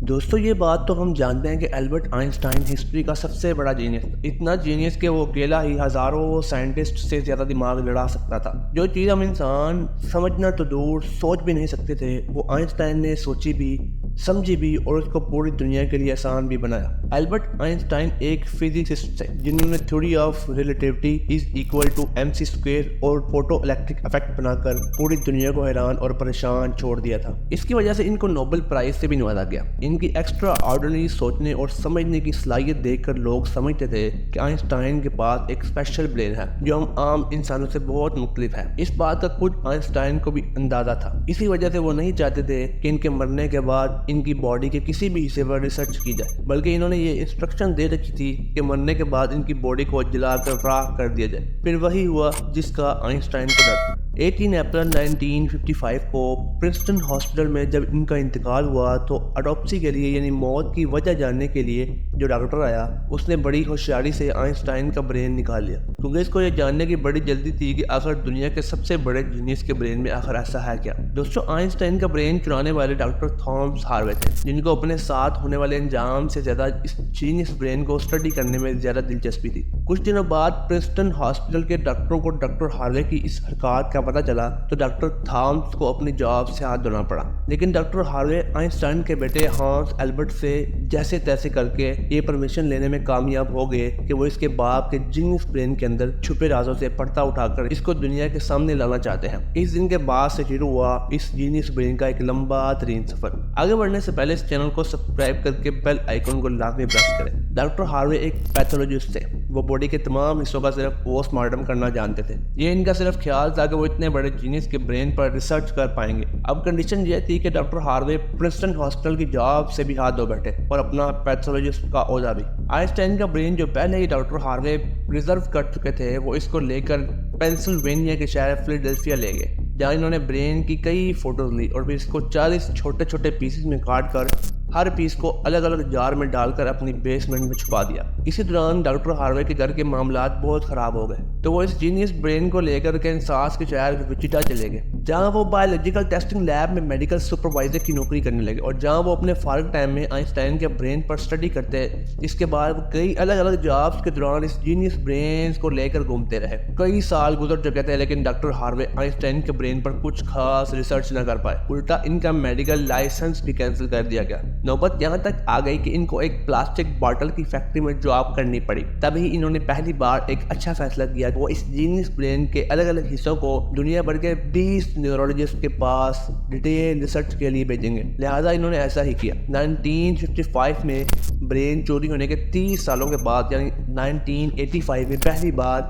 دوستو یہ بات تو ہم جانتے ہیں کہ البرٹ آئنسٹائن ہسٹری کا سب سے بڑا جینیس، اتنا جینیس کہ وہ اکیلا ہی ہزاروں سائنٹسٹ سے زیادہ دماغ لڑا سکتا تھا۔ جو چیز ہم انسان سمجھنا تو دور سوچ بھی نہیں سکتے تھے، وہ آئنسٹائن نے سوچی بھی، سمجھی بھی اور اس کو پوری دنیا کے لیے آسان بھی بنایا۔ البرٹ آئنسٹائن ایک فزسسٹ تھے جنہوں نے theory of relativity is equal to MC square اور فوٹو الیکٹرک افیکٹ بنا کر پوری دنیا کو حیران اور پریشان چھوڑ دیا تھا۔ اس کی وجہ سے ان کو نوبل پرائز سے بھی نوازا گیا۔ ان کی ایکسٹرا آرڈنری سوچنے اور سمجھنے کی صلاحیت دیکھ کر لوگ سمجھتے تھے کہ آئنسٹائن کے پاس ایک اسپیشل برین ہے جو ہم عام انسانوں سے بہت مختلف ہے۔ اس بات کا خود آئنسٹائن کو بھی اندازہ تھا، اسی وجہ سے وہ نہیں چاہتے تھے کہ ان کے مرنے کے بعد ان کی باڈی کے کسی بھی حصے پر ریسرچ کی جائے، بلکہ انہوں نے یہ انسٹرکشن دے رکھی تھی کہ مرنے کے بعد ان کی باڈی کو جلا کر راکھ کر دیا جائے۔ پھر وہی ہوا جس کا آئنسٹائن کو ڈر۔ 18 اپریل 1955 کو پرنسٹن ہاسپٹل میں جب ان کا انتقال ہوا تو اڈاپسی کے لیے یعنی موت کی وجہ جاننے کے لیے جو ڈاکٹر آیا اس نے بڑی ہوشیاری سے آئنسٹائن کا برین نکال لیا، کیونکہ اس کو یہ جاننے کی بڑی جلدی تھی کہ آخر دنیا کے سب سے بڑے جینیس کے برین میں آخر ایسا ہے کیا۔ دوستو آئنسٹائن کا برین چرانے والے ڈاکٹر تھامس ہاروے تھے، جن کو اپنے ساتھ ہونے والے انجام سے زیادہ اس جینیس برین کو اسٹڈی کرنے میں زیادہ دلچسپی تھی۔ کچھ دنوں بعد پرنسٹن ہاسپٹل کے ڈاکٹروں کو ڈاکٹر ہاروے کی اس حرکات کا پتہ چلا تو ڈاکٹر تھامس کو اپنی جاب سے ہاتھ دھونا پڑا، لیکن ڈاکٹر ہاروے آئنسٹائن کے بیٹے ہانس البرٹ سے جیسے تیسے کر کے یہ پرمیشن لینے میں کامیاب ہو گئے کہ وہ اس کے باپ کے جینیس برین کے اندر چھپے رازوں سے پردہ اٹھا کر اس کو دنیا کے سامنے لانا چاہتے ہیں۔ اس دن کے بعد سے شروع ہوا اس جینیس برین کا ایک لمبا ترین سفر۔ آگے بڑھنے سے پہلے اس چینل کو سبسکرائب کر کے بیل آئیکن کو لازمی پریس کریں۔ ڈاکٹر ہاروے ایک پیتھولوجسٹ تھے، وہ باڈی کے تمام حصوں کا صرف پوسٹ مارٹم کرنا جانتے تھے۔ یہ ان کا صرف خیال تھا کہ وہ اتنے بڑے جینیس کے برین پر ریسرچ کر پائیں گے۔ اب کنڈیشن یہ تھی کہ ڈاکٹر ہاروے پرنسٹن ہاسپٹل کی جاب سے بھی ہاتھ دھو بیٹھے اور اپنا پیتھولوجسٹ کا عہدہ بھی۔ آئنسٹائن کا برین جو پہلے ہی ڈاکٹر ہاروے ریزرو کر چکے تھے، وہ اس کو لے کر پینسلوینیا کے شہر فلیڈلفیا لے گئے، جہاں انہوں نے برین کی کئی فوٹوز لی اور پھر اس کو 40 چھوٹے چھوٹے پیسز میں کاٹ کر ہر پیس کو الگ الگ جار میں ڈال کر اپنی بیسمنٹ میں چھپا دیا۔ اسی دوران ڈاکٹر ہاروے کے گھر کے معاملات بہت خراب ہو گئے تو وہ اس جینیس برین کو لے کر کینساس کے شہر وچیٹا چلے گئے، جہاں وہ بایولوجیکل ٹیسٹنگ لیب میں میڈیکل سپروائزر کی نوکری کرنے لگے اور جہاں وہ اپنے فارغ ٹائم میں آئنسٹائن کے برین پر اسٹڈی کرتے۔ اس کے بعد وہ کئی الگ الگ جابس کے دوران اس جینیس برینز کو لے کر گھومتے رہے۔ کئی سال گزر چکے تھے لیکن ڈاکٹر ہاروے آئنسٹائن کے برین پر کچھ خاص ریسرچ نہ کر پائے، الٹا ان کا میڈیکل لائسنس بھی کینسل کر دیا گیا۔ نوبت یہاں تک آ گئی کہ ان کو ایک پلاسٹک باٹل کی فیکٹری میں جاب کرنی پڑی۔ تبھی انہوں نے پہلی بار ایک اچھا فیصلہ کیا کہ وہ اس جینیس برین کے الگ الگ حصوں کو دنیا بھر کے 20 نیورولوجسٹ کے پاس ڈیٹیل ریسرچ کے لیے بھیجیں گے، لہٰذا انہوں نے ایسا ہی کیا۔ 1955 میں برین چوری ہونے کے 30 سالوں کے بعد یعنی 1985 میں پہلی بار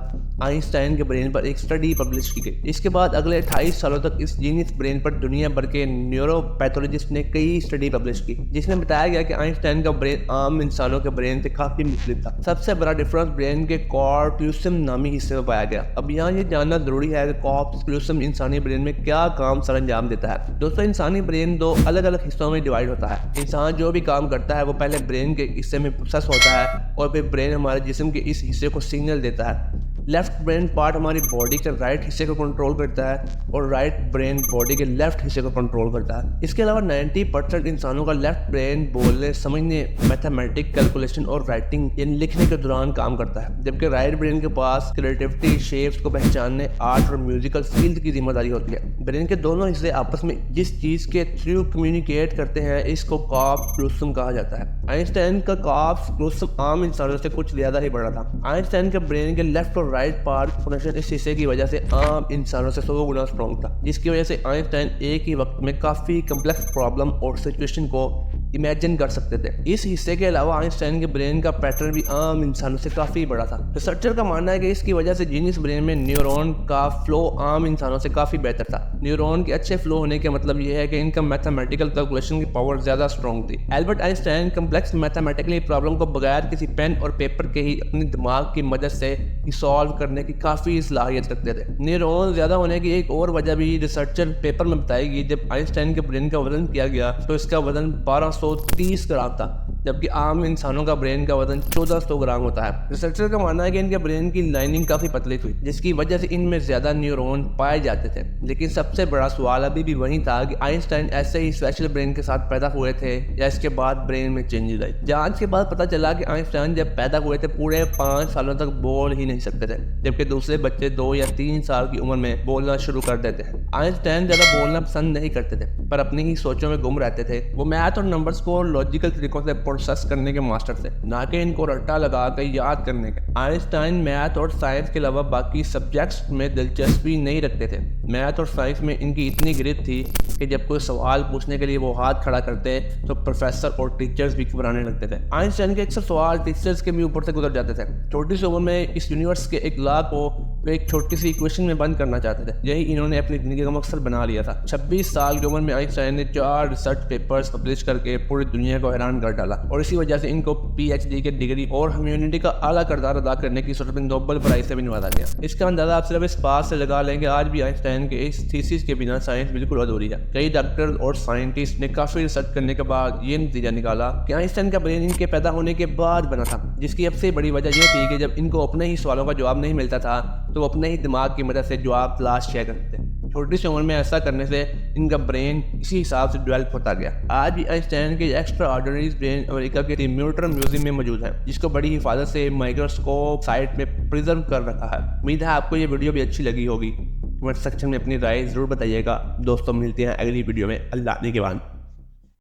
آئنسٹائن کے برین پر ایک اسٹڈی پبلش کی گئی۔ اس کے بعد اگلے 28 سالوں تک اس جینیس برین پر دنیا بھر کے نیورو پیتھولوجسٹ نے کئی اسٹڈی پبلش کی، جس میں بتایا گیا کہ آئنسٹائن کا برین عام انسانوں کے برین سے کافی مختلف تھا۔ سب سے بڑا ڈفرنس برین کے کارپیوسم نامی حصے میں پایا گیا۔ اب یہاں یہ جاننا ضروری ہے کہ کارپیوسم انسانی برین میں کیا کام سر انجام دیتا ہے۔ دوستو انسانی برین دو الگ الگ حصوں میں ڈیوائڈ ہوتا ہے۔ انسان جو بھی کام کرتا ہے وہ پہلے برین کے حصے میں پروسیس ہوتا ہے اور پھر برین ہمارے جسم کے اس حصے کو سگنل دیتا ہے۔ لیفٹ برین پارٹ ہماری باڈی کے رائٹ حصے کو کنٹرول کرتا ہے اور رائٹ برین باڈی کے لیفٹ حصے کو کنٹرول کرتا ہے۔ اس کے علاوہ 90% انسانوں کا لیفٹ برین بولنے، سمجھنے، میتھمیٹک، کیلکولیشن اور رائٹنگ یعنی لکھنے کے دوران کام کرتا ہے، جبکہ رائٹ برین کے پاس کریٹیوٹی، شیپس کو پہچاننے، آرٹ اور میوزیکل اسکلز کی ذمہ داری ہوتی ہے۔ برین کے دونوں حصے آپس میں جس چیز کے تھرو کمیونیکیٹ کرتے ہیں اس کو کارپیوسم کہا جاتا ہے۔ آئنسٹائن کا کارپیوسم عام انسانوں سے کچھ زیادہ ہی بڑا تھا۔ آئنسٹائن کے برین کے لیفٹ اور رائٹ پارٹ فنکشن اس حصے کی وجہ سے عام انسانوں سے 100 گنا اسٹرانگ تھا، جس کی وجہ سے آئنسٹائن ایک ہی وقت میں کافی کمپلیکس پرابلم اور سچویشن کو امیجن کر سکتے تھے۔ اس حصے کے علاوہ آئنسٹائن کے برین کا پیٹرن بھی عام انسانوں سے کافی بڑا تھا۔ ریسرچر کا ماننا ہے کہ اس کی وجہ سے جینیس برین میں نیورون کا فلو عام انسانوں سے کافی بہتر تھا۔ نیورون کے اچھے فلو ہونے کا مطلب یہ ہے کہ ان کا میتھمیٹیکل کیلکولیشن کی پاور زیادہ اسٹرانگ تھی۔ Albert Einstein complex mathematically problem کو بغیر کسی پین اور پیپر کے ہی اپنی دماغ کی مدد سے سالو کرنے کی کافی صلاحیت رکھتے تھے۔ نیورون زیادہ ہونے کی ایک اور وجہ بھی ریسرچر پیپر میں بتائی گئی۔ جب آئنسٹائن کے برین کا وزن کیا گیا تو اس کا وزن 1230 گرام تھا، جبکہ عام انسانوں کا برین کا وزن 1400 گرام ہوتا ہے۔ ریسرچر کا ماننا ہے کہ ان کے برین کی لائننگ کافی پتلی تھی، جس کی وجہ سے ان میں زیادہ نیورون پائے جاتے تھے۔ لیکن سب سے بڑا سوال ابھی بھی وہی تھا کہ آئنسٹائن ایسے ہی اسپیشل برین کے ساتھ پیدا ہوئے تھے یا اس کے بعد برین میں چینجز آئی۔ جانچ کے بعد پتہ چلا کہ آئنسٹائن جب پیدا ہوئے تھے پورے 5 سالوں تک بول ہی نہیں سکتے تھے، جبکہ دوسرے بچے 2 یا 3 سال کی عمر میں بولنا شروع کر دیتے ہیں۔ آئنسٹائن زیادہ بولنا پسند نہیں کرتے تھے، پر اپنی ہی سوچوں میں گم رہتے تھے۔ وہ میتھ اور نمبرز کو لاجیکل طریقوں سے پروسیس کرنے کے ماسٹر تھے، نہ کہ ان کو رٹا لگا کر یاد کرنے کے۔ آئنسٹائن میتھ اور سائنس کے علاوہ باقی سبجیکٹس میں دلچسپی نہیں رکھتے تھے۔ میتھ اور سائنس میں ان کی اتنی گرفت تھی کہ جب کوئی سوال پوچھنے کے لیے وہ ہاتھ کھڑا کرتے تو پروفیسر اور ٹیچرز بھی گھبرانے لگتے تھے۔ آئنسٹائن کے اکثر سوال ٹیچرز کے بھی اوپر سے گزر جاتے تھے۔ چھوٹی سی عمر میں اس یونیورس کے ایک لا کو وہ ایک چھوٹی سی ایکویشن میں بند کرنا چاہتے تھے۔ یہی انہوں نے اپنی زندگی کا مقصد بنا لیا تھا۔ 26 سال کی عمر میں آئنسٹائن نے 4 ریسرچ پیپرز پبلش کر کے پوری دنیا کو حیران کر ڈالا، اور اسی وجہ سے ان کو PhD کی ڈگری اور ہیومینٹی کا اعلیٰ کردار ادا کرنے کی صورت میں نوبل پرائز سے بھی نوازا گیا۔ اس کا اندازہ آپ صرف اس بات سے لگا لیں کہ آج بھی آئنسٹائن کے اس تھیسس کے بنا سائنس بالکل ادھوری ہے۔ کئی ڈاکٹر اور سائنٹسٹ نے کافی ریسرچ کرنے کے بعد یہ نتیجہ نکالا کہ آئنسٹائن کا برین ان کے پیدا ہونے کے بعد بنا تھا، جس کی سب سے بڑی وجہ یہ تھی کہ جب ان کو اپنے ہی سوالوں کا جواب نہیں ملتا تھا تو وہ اپنے ہی دماغ کی مدد سے جواب تلاش کیا کرتے تھے۔ چھوٹی سی عمر میں ایسا کرنے سے ان کا برین اسی حساب سے ڈیولپ ہوتا گیا۔ آج بھی آئنسٹائن کے ایکسٹرا آرڈنری برین امریکہ کے میوٹر میوزیم میں موجود ہے، جس کو بڑی حفاظت سے مائکروسکوپ سائٹ میں پریزرو کر رکھا ہے۔ امید ہے آپ کو یہ ویڈیو بھی اچھی لگی ہوگی۔ کمنٹ سیکشن میں اپنی رائے ضرور بتائیے گا۔ دوستوں ملتے ہیں اگلی ویڈیو میں۔ اللہ نگہبان۔